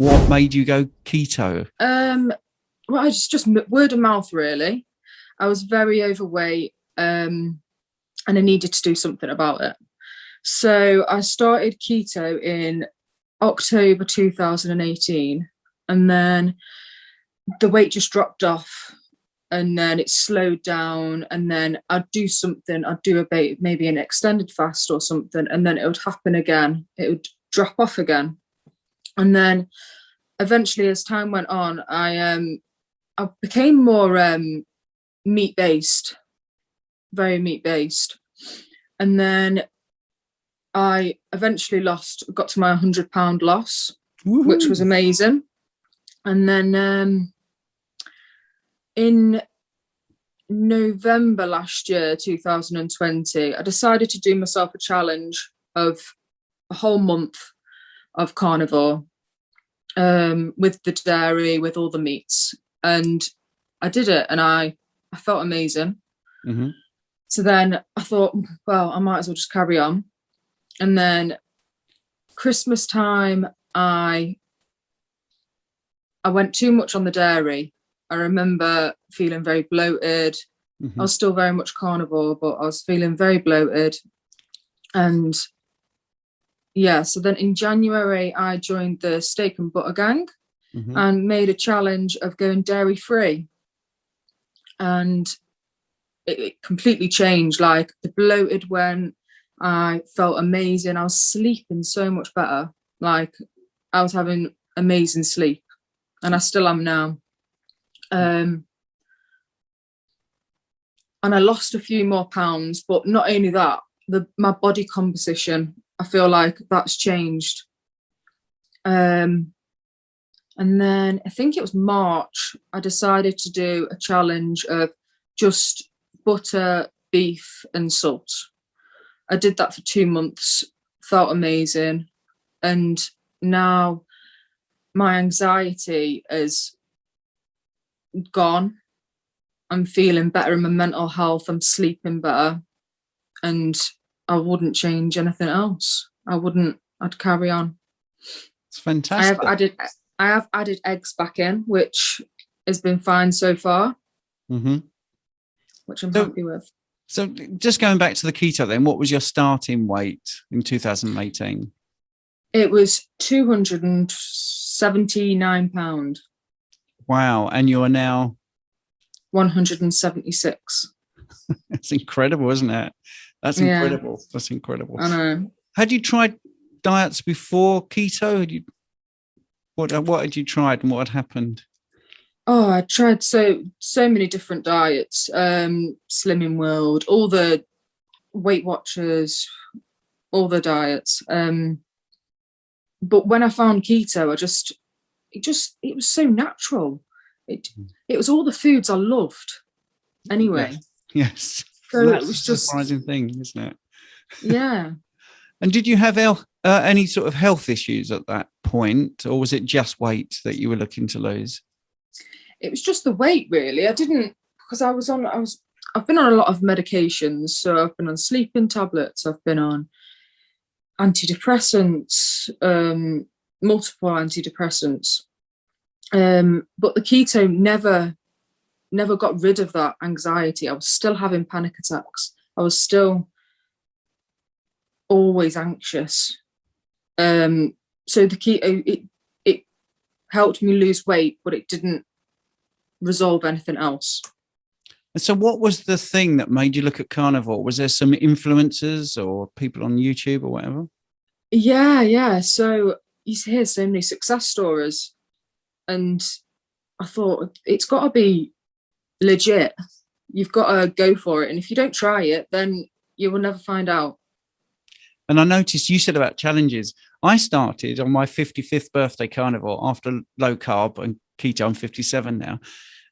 what made you go keto? Well, I just word of mouth, really. I was very overweight, and I needed to do something about it. So I started keto in October 2018, and then the weight just dropped off, and then it slowed down, and then I'd do something, I'd do maybe an extended fast or something, and then it would happen again. It would drop off again. And then eventually, as time went on, I became more meat based, very meat based. And then I eventually got to my 100-pound loss, which was Woohoo. amazing. And then in November last year, 2020, I decided to do myself a challenge of a whole month of carnivore, with the dairy, with all the meats. And I did it, and I felt amazing. Mm-hmm. So then I thought, well, I might as well just carry on. And then Christmas time, I went too much on the dairy. I remember feeling very bloated. Mm-hmm. I was still very much carnivore, but I was feeling very bloated. And yeah, so then in January, I joined the steak and butter gang, Mm-hmm. and made a challenge of going dairy free. And it completely changed. Like, the bloated went, I felt amazing. I was sleeping so much better. Like, I was having amazing sleep, and I still am now. And I lost a few more pounds, but not only that, my body composition, I feel like that's changed. And then I think it was March, I decided to do a challenge of just butter, beef, and salt. I did that for 2 months, felt amazing. And now my anxiety is gone. I'm feeling better in my mental health. I'm sleeping better. And I wouldn't change anything else. I'd carry on. It's I have fantastic. added I have added eggs back in, which has been fine so far, Mm-hmm. which I'm So, happy with. so just going back to the keto then, what was your starting weight in 2018? It was £279, Wow. And you are now, 176. it's incredible, isn't it? That's Yeah, incredible. That's incredible. I know. Had you tried diets before keto? What had you tried and what had happened? Oh, I tried so many different diets. Slimming World, all the Weight Watchers, all the diets. But when I found keto, it was so natural. It was all the foods I loved anyway. Yes. Yes. So it That's a was just, surprising thing, isn't it? yeah. And did you have any sort of health issues at that point, or was it just weight that you were looking to lose? It was just the weight, really. I didn't, because I've been on a lot of medications. So I've been on sleeping tablets, I've been on antidepressants, multiple antidepressants. But the keto never got rid of that anxiety. I was still having panic attacks. I was still always anxious. So the keto, it helped me lose weight, but it didn't resolve anything else. And so what was the thing that made you look at carnivore? Was there some influencers or people on YouTube or whatever? Yeah. So you hear so many success stories, and I thought, it's got to be legit. You've got to go for it. And if you don't try it, then you will never find out. And I noticed you said about challenges. I started on my 55th birthday carnivore after low carb and keto. I'm 57 now.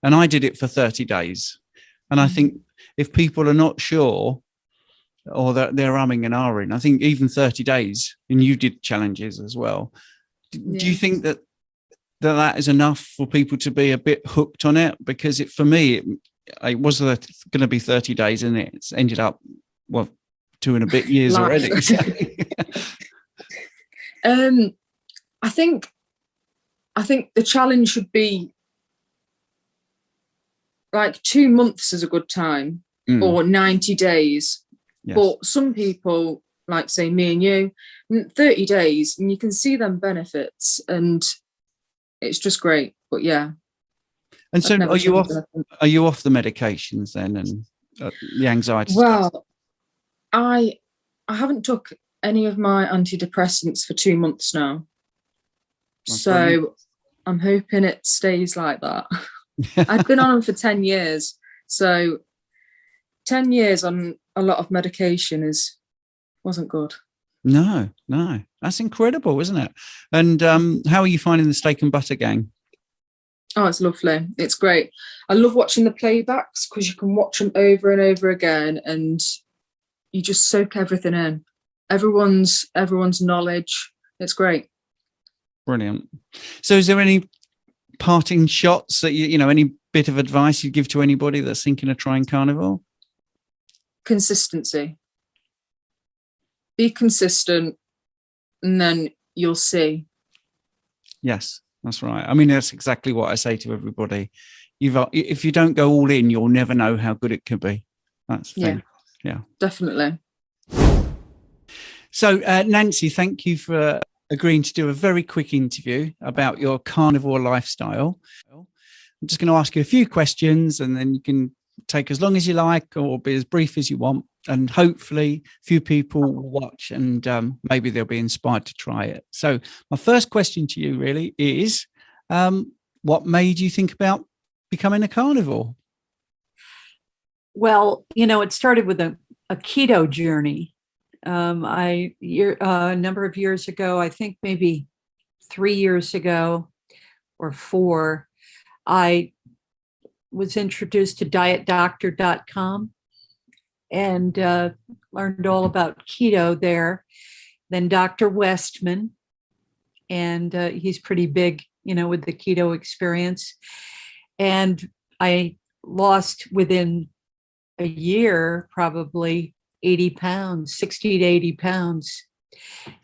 And I did it for 30 days. And I think if people are not sure, or that they're umming and ahhing, I think even 30 days, and you did challenges as well. Do you think that is enough for people to be a bit hooked on it? Because for me, it was going to be 30 days, and it's ended up, well, 2 and a bit years Life. already. I think I think the challenge should be like 2 months is a good time, or 90 days. Yes. But some people, like say me and you, 30 days, and you can see them benefits, and it's just great. But yeah. And so are you off the medications then, and the anxiety well, stuff? I haven't took any of my antidepressants for 2 months now. That's so brilliant. I'm hoping it stays like that. I've been on them for 10 years. So 10 years on a lot of medication wasn't good. No, that's incredible, isn't it? And how are you finding the steak and butter gang? Oh, it's lovely. It's great. I love watching the playbacks because you can watch them over and over again, and you just soak everything in. Everyone's knowledge. It's great. Brilliant. So is there any parting shots that you know, any bit of advice you'd give to anybody that's thinking of trying carnivore? Consistency. Be consistent, and then you'll see. Yes, that's right. I mean, that's exactly what I say to everybody. If you don't go all in, you'll never know how good it could be. That's the thing. Yeah, definitely. So, Nancy, thank you for agreeing to do a very quick interview about your carnivore lifestyle. I'm just going to ask you a few questions, and then you can take as long as you like or be as brief as you want. And hopefully a few people will watch, and maybe they'll be inspired to try it. So my first question to you really is, what made you think about becoming a carnivore? Well, it started with a keto journey. A number of years ago, I think maybe 3 years ago or 4, I was introduced to dietdoctor.com and learned all about keto there. Then Dr. Westman, and he's pretty big, with the keto experience. And I lost within a year, probably 80 pounds, 60 to 80 pounds.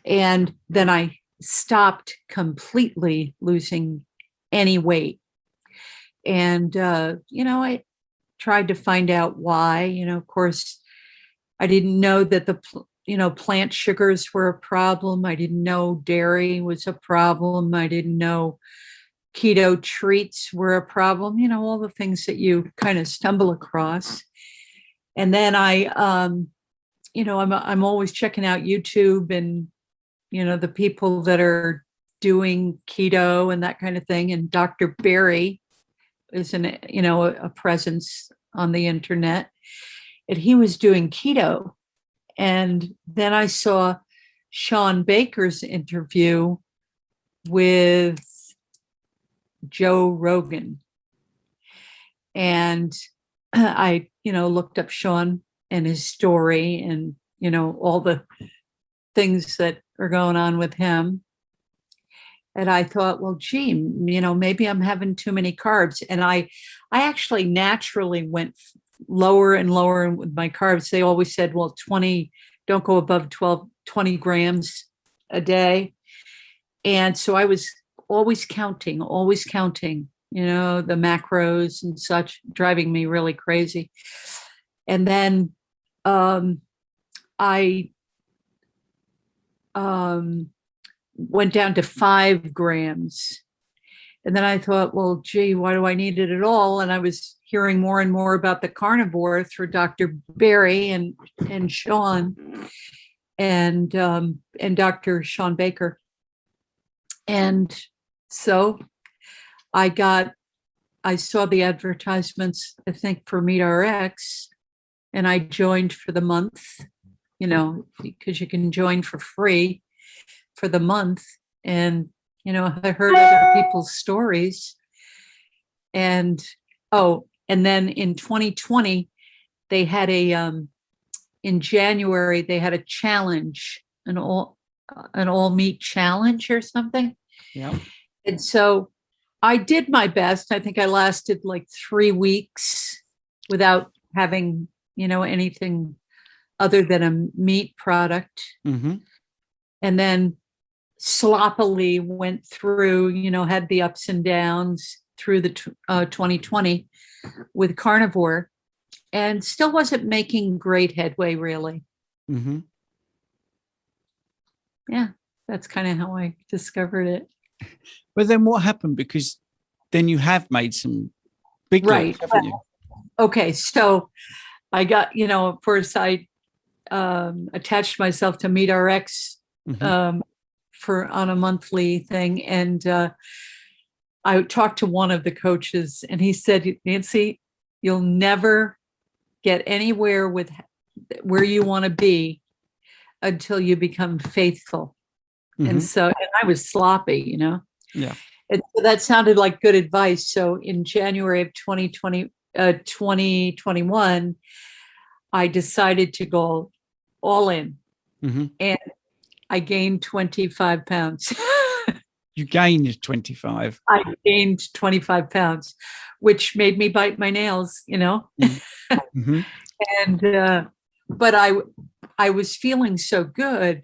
And then I stopped completely losing any weight. And, I tried to find out why. Of course, I didn't know that the plant sugars were a problem. I didn't know dairy was a problem. I didn't know keto treats were a problem. All the things that you kind of stumble across. And then I'm always checking out YouTube and the people that are doing keto and that kind of thing. And Dr. Berry is a presence on the internet, and he was doing keto. And then I saw Sean Baker's interview with Joe Rogan, and I looked up Sean and his story, and all the things that are going on with him. And I thought, well, gee, maybe I'm having too many carbs. And I actually naturally went lower and lower with my carbs. They always said, well, 20, don't go above 20 grams a day. And so I was always counting, the macros and such, driving me really crazy. And then I went down to 5 grams. And then I thought, well, gee, why do I need it at all? And I was hearing more and more about the carnivore through Dr. Berry and Sean and Dr. Sean Baker. And so I saw the advertisements, I think, for MeatRx, and I joined for the month, because you can join for free for the month. And, I heard other people's stories. And then in 2020, they had in January, they had a challenge, an all meat challenge or something. Yeah. And so I did my best. I think I lasted like 3 weeks without having, anything other than a meat product. Mm-hmm. And then sloppily went through, had the ups and downs through the 2020 with carnivore, and still wasn't making great headway, really. Mm-hmm. Yeah, that's kind of how I discovered it. But then what happened? Because then you have made some big leaps, haven't you? Okay, so I got, of course, I attached myself to MeatRx on a monthly thing, and I talked to one of the coaches, and he said, "Nancy, you'll never get anywhere with where you want to be until you become faithful." And I was sloppy, Yeah. And so that sounded like good advice. So in January of 2021, I decided to go all in, and I gained 25 pounds. You gained 25. I gained 25 pounds, which made me bite my nails, Mm-hmm. And but I was feeling so good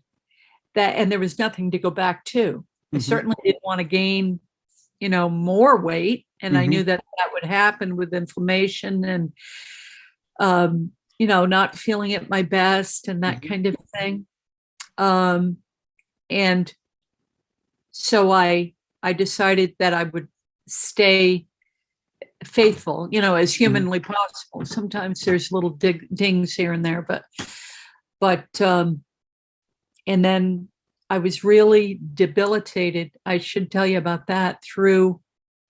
and there was nothing to go back to. I certainly didn't want to gain, more weight, and I knew that would happen with inflammation and not feeling at my best and that kind of thing. And so I decided that I would stay faithful, as humanly possible. Sometimes there's little dings here and there, but and then I was really debilitated. I should tell you about that through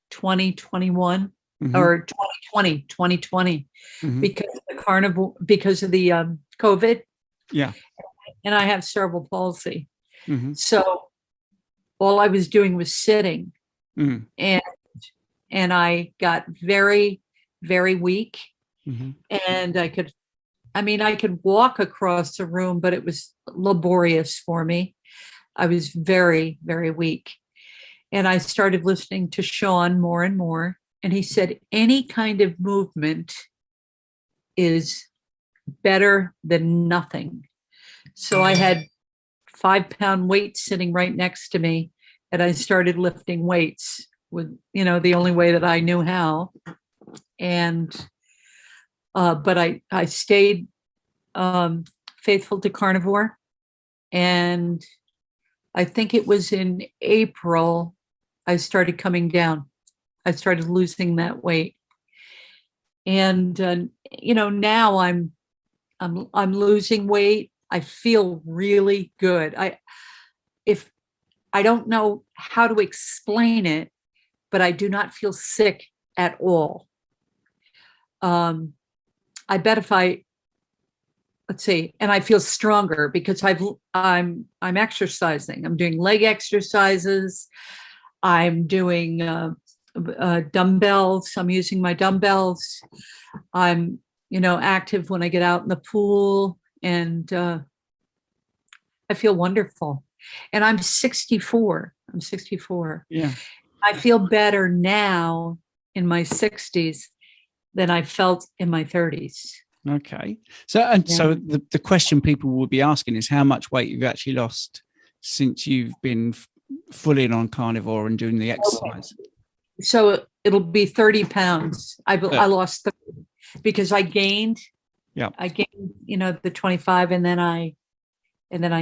2021 or 2020, because of the COVID. Yeah. And I have cerebral palsy. So all I was doing was sitting, and I got very, very weak. And I could walk across the room, but it was laborious for me. I was very, very weak. And I started listening to Sean more and more. And he said, any kind of movement is better than nothing. So I had 5-pound weights sitting right next to me, and I started lifting weights with, the only way that I knew how. And, but I stayed faithful to carnivore. And I think it was in April, I started coming down. I started losing that weight. And, now I'm losing weight. I feel really good. I don't know how to explain it, but I do not feel sick at all. I bet if let's see, and I feel stronger because I'm exercising. I'm doing leg exercises. I'm doing dumbbells. I'm using my dumbbells. I'm, active when I get out in the pool, and I feel wonderful. And I'm 64. Yeah. I feel better now in my 60s than I felt in my 30s. Okay. So the question people will be asking is how much weight you've actually lost since you've been full in on carnivore and doing the exercise. Okay. So it'll be 30 pounds. I lost 30 because I gained. Yeah. I gained, the 25, and then I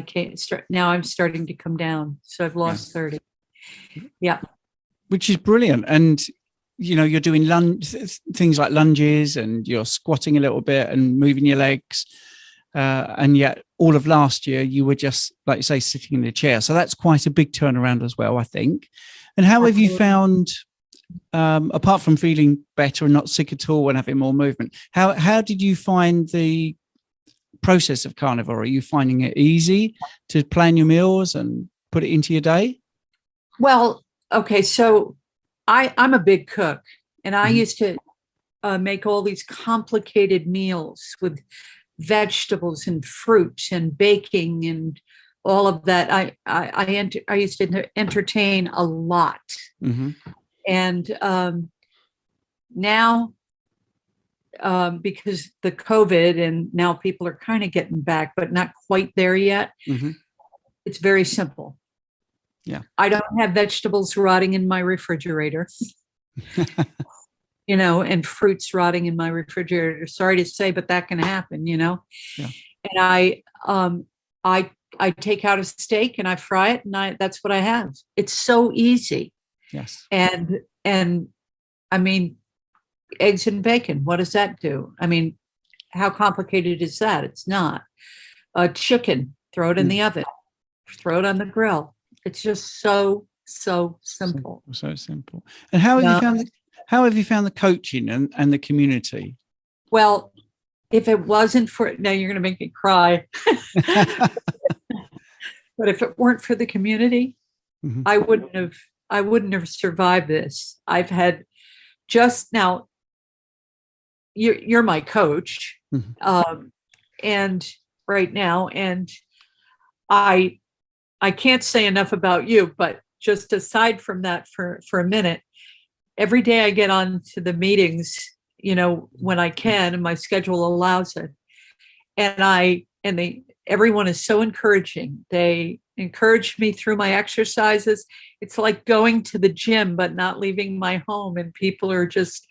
can't start. Now I'm starting to come down. So I've lost 30. Yeah. Which is brilliant. And you're doing things like lunges, and you're squatting a little bit and moving your legs. And yet all of last year you were just, like you say, sitting in the chair. So that's quite a big turnaround as well, I think. And how have you found, apart from feeling better and not sick at all and having more movement, how did you find the process of carnivore? Are you finding it easy to plan your meals and put it into your day? Well, okay. So I'm a big cook, and I used to make all these complicated meals with vegetables and fruit and baking and all of that. I used to entertain a lot. And now, because the COVID, and now people are kind of getting back, but not quite there yet. It's very simple. Yeah. I don't have vegetables rotting in my refrigerator, and fruits rotting in my refrigerator. Sorry to say, but that can happen, Yeah. And I take out a steak and I fry it, and that's what I have. It's so easy. Yes. And I mean, eggs and bacon, what does that do? I mean, how complicated is that? It's not. Chicken, throw it in the oven, throw it on the grill. It's just so simple. So simple. And how have you found the coaching and the community? Well, if it wasn't for, now you're going to make me cry. But if it weren't for the community, Mm-hmm. I wouldn't have survived this. I've had just now, you're my coach. Mm-hmm. And right now, and I can't say enough about you, but just aside from that for a minute, every day I get on to the meetings, when I can and my schedule allows it. And everyone is so encouraging. They encourage me through my exercises. It's like going to the gym, but not leaving my home. And people are just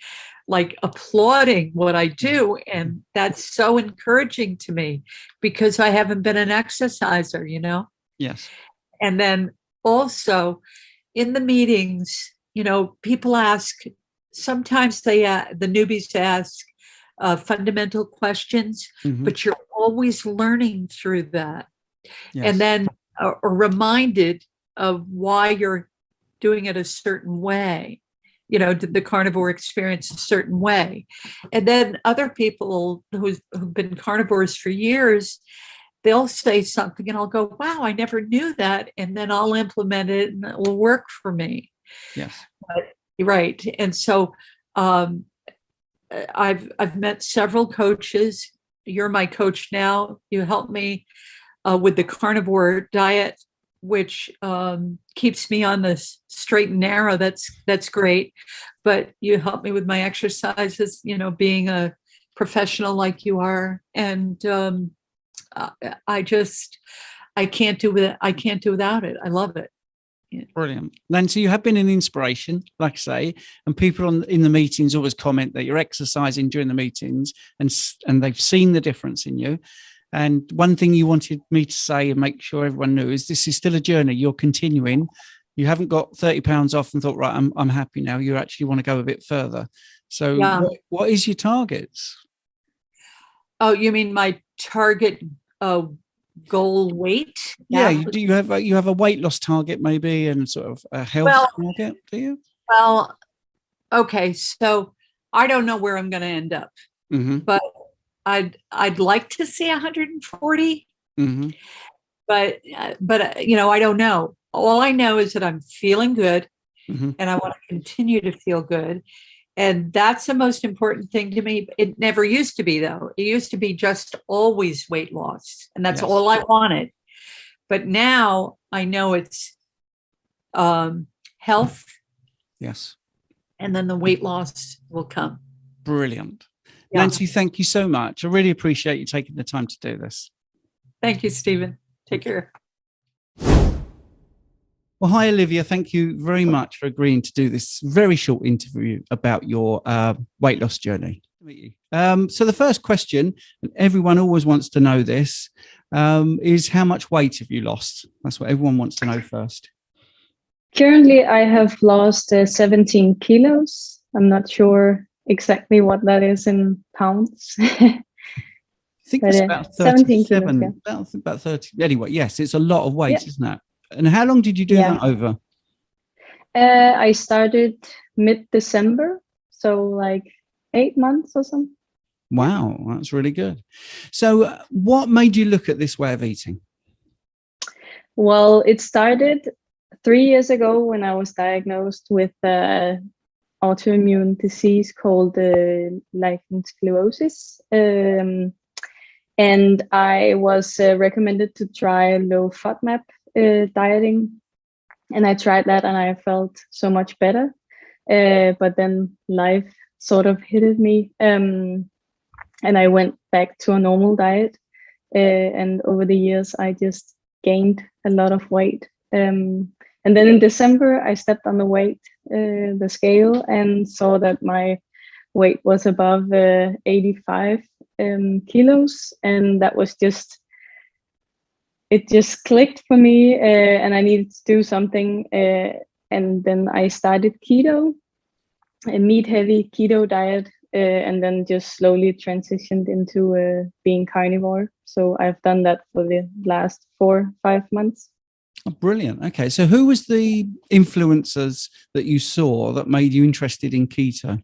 like applauding what I do. And that's so encouraging to me because I haven't been an exerciser, Yes. And then also in the meetings, people ask, sometimes the newbies ask fundamental questions, Mm-hmm. but you're always learning through that. Yes. And then are reminded of why you're doing it a certain way. Did the carnivore experience a certain way? And then other people who've been carnivores for years, they'll say something and I'll go, wow, I never knew that. And then I'll implement it and it will work for me. Yes. Right. And so I've met several coaches. You're my coach now. You help me with the carnivore diet, which keeps me on the straight and narrow. That's great. But you help me with my exercises, being a professional like you are. And I can't do without it. I love it. Yeah. Brilliant. Nancy, you have been an inspiration, like I say, and people in the meetings always comment that you're exercising during the meetings and they've seen the difference in you. And one thing you wanted me to say and make sure everyone knew is this is still a journey. You're continuing. You haven't got 30 pounds off and thought, right, I'm happy now. You actually want to go a bit further. So yeah. What is your targets? Oh, you mean my target goal weight? Yeah, you have a weight loss target maybe and sort of a health target, do you? Well, okay, so I don't know where I'm going to end up, but I'd like to see 140, but I don't know. All I know is that I'm feeling good, and I want to continue to feel good. And that's the most important thing to me. It never used to be, though. It used to be just always weight loss. And that's all I wanted. But now I know it's health. Yes. And then the weight loss will come. Brilliant. Yeah. Nancy, thank you so much. I really appreciate you taking the time to do this. Thank you, Stephen. Take care. Well, hi, Olivia. Thank you very much for agreeing to do this very short interview about your weight loss journey. So the first question, and everyone always wants to know this, is how much weight have you lost? That's what everyone wants to know first. Currently, I have lost 17 kilos. I'm not sure exactly what that is in pounds. I think it's about 37, kilos, yeah. about 30. Anyway, yes, it's a lot of weight, isn't it? And how long did you do that over? I started mid-December, so like 8 months or something. Wow, that's really good. So what made you look at this way of eating? Well, it started 3 years ago when I was diagnosed with autoimmune disease called lichen sclerosis. And I was recommended to try low FODMAP dieting, and I tried that and I felt so much better, but then life sort of hit me, and I went back to a normal diet, and over the years I just gained a lot of weight, and And then in December, I stepped on the scale, and saw that my weight was above 85 kilos. And that was it just clicked for me, and I needed to do something. And then I started keto, a meat heavy keto diet, and then just slowly transitioned into being carnivore. So I've done that for the last 4-5 months. Oh, brilliant. Okay. So who was the influencers that you saw that made you interested in keto?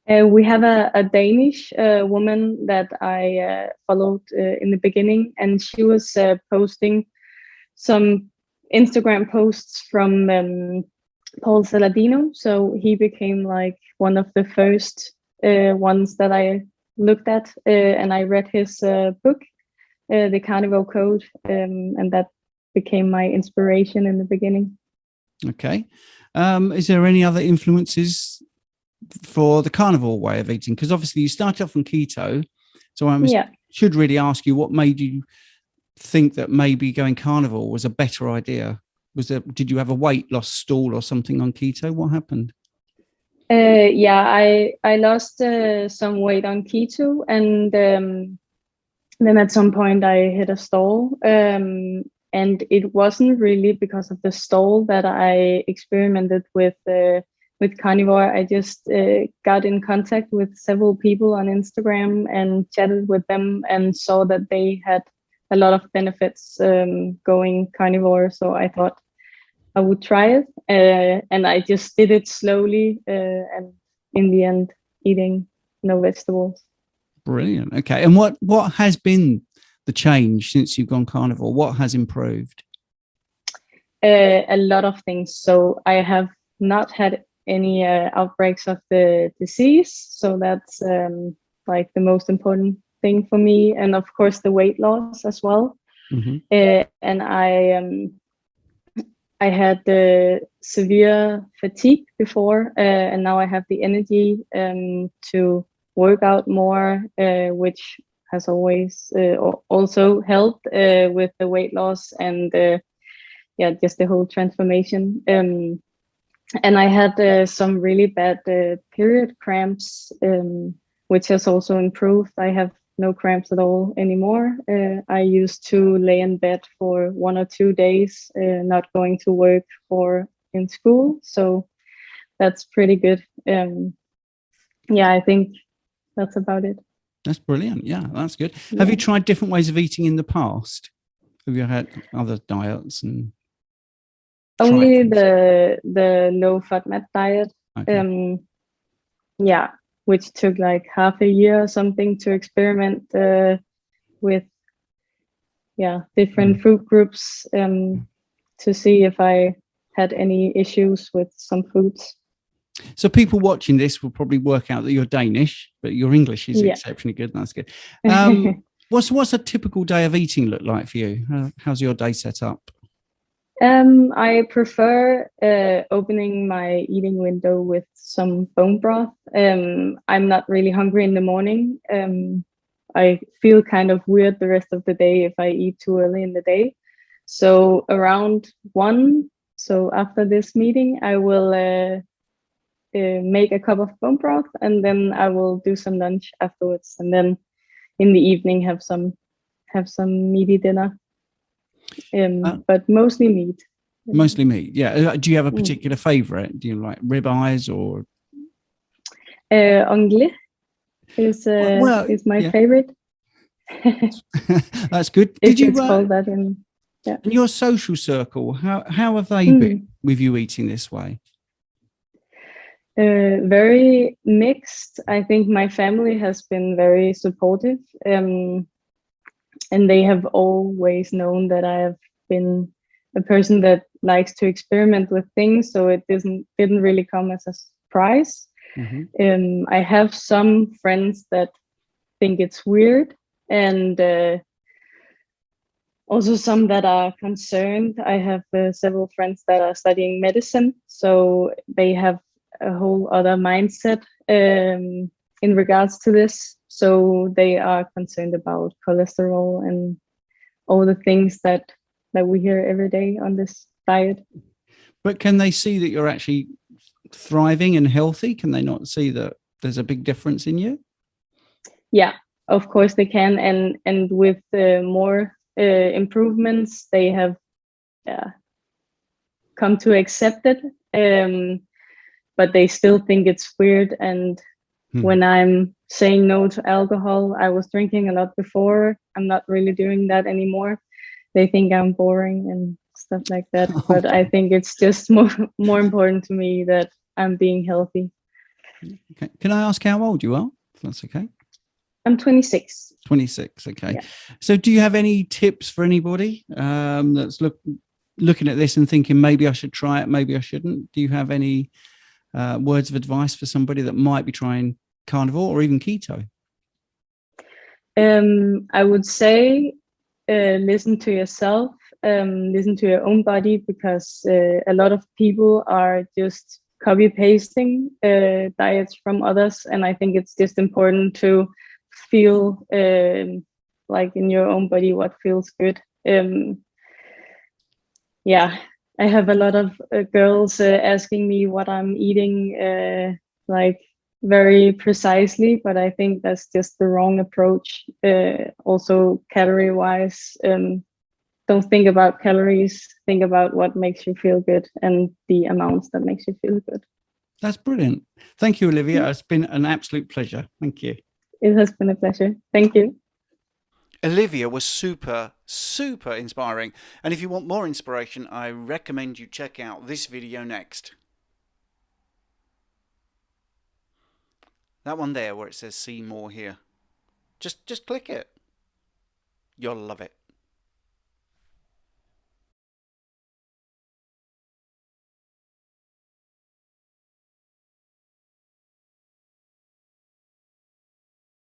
We have a Danish woman that I followed in the beginning, and she was posting some Instagram posts from Paul Saladino. So he became like one of the first ones that I looked at, and I read his book, The Carnivore Code, and that became my inspiration in the beginning. Okay. Is there any other influences for the carnivore way of eating? Because obviously you started off on keto. So I should really ask you, what made you think that maybe going carnivore was a better idea? Did you have a weight loss stall or something on keto? What happened? I lost some weight on keto, and then at some point I hit a stall. And it wasn't really because of the stall that I experimented with carnivore. I just got in contact with several people on Instagram and chatted with them, and saw that they had a lot of benefits going carnivore. So I thought I would try it, and I just did it slowly, and in the end, eating no vegetables. Brilliant. Okay. And what has been the change since you've gone carnivore? What has improved? A lot of things. So I have not had any outbreaks of the disease. So that's like the most important thing for me. And of course, the weight loss as well. Mm-hmm. And I had the severe fatigue before, and now I have the energy to work out more, which has always also helped with the weight loss and just the whole transformation. And I had some really bad period cramps, which has also improved. I have no cramps at all anymore. I used to lay in bed for 1 or 2 days, not going to work or in school. So that's pretty good. I think that's about it. That's brilliant. Yeah, that's good. Yeah. Have you tried different ways of eating in the past? Have you had other diets? And only the low FODMAP diet. Okay. Which took like half a year or something to experiment with different food groups to see if I had any issues with some foods. So people watching this will probably work out that you're Danish, but your English is exceptionally good. That's good. What's a typical day of eating look like for you? How's your day set up? I prefer opening my eating window with some bone broth. I'm not really hungry in the morning. I feel kind of weird the rest of the day if I eat too early in the day. So around 1, so after this meeting, I will make a cup of bone broth, and then I will do some lunch afterwards, and then in the evening have some meaty dinner. But mostly meat. Mostly meat, yeah. Do you have a particular favorite? Do you like ribeyes or? Anglais is my favorite. That's good. Did you call that in your social circle? How have they been with you eating this way? Very mixed. I think my family has been very supportive, and they have always known that I have been a person that likes to experiment with things, so it didn't really come as a surprise. Mm-hmm. I have some friends that think it's weird, and also some that are concerned. I have several friends that are studying medicine, so they have a whole other mindset in regards to this. So they are concerned about cholesterol and all the things that we hear every day on this diet. But can they see that you're actually thriving and healthy? Can they not see that there's a big difference in you? Yeah, of course they can, and with more improvements, they have come to accept it. But they still think it's weird. And when I'm saying no to alcohol, I was drinking a lot before. I'm not really doing that anymore. They think I'm boring and stuff like that. But I think it's just more important to me that I'm being healthy. Okay. Can I ask how old you are? If that's okay. I'm 26. 26. Okay. Yeah. So do you have any tips for anybody that's looking at this and thinking maybe I should try it, maybe I shouldn't? Do you have any words of advice for somebody that might be trying carnivore or even keto? I would say listen to yourself, listen to your own body, because a lot of people are just copy pasting diets from others, and I think it's just important to feel like in your own body what feels good. Yeah, I have a lot of girls asking me what I'm eating, like very precisely, but I think that's just the wrong approach. Also, calorie wise, don't think about calories. Think about what makes you feel good and the amounts that makes you feel good. That's brilliant. Thank you, Olivia. It's been an absolute pleasure. Thank you. It has been a pleasure. Thank you. Olivia was super inspiring. And if you want more inspiration, I recommend you check out this video next. That one there where it says see more here. Just click it. You'll love it.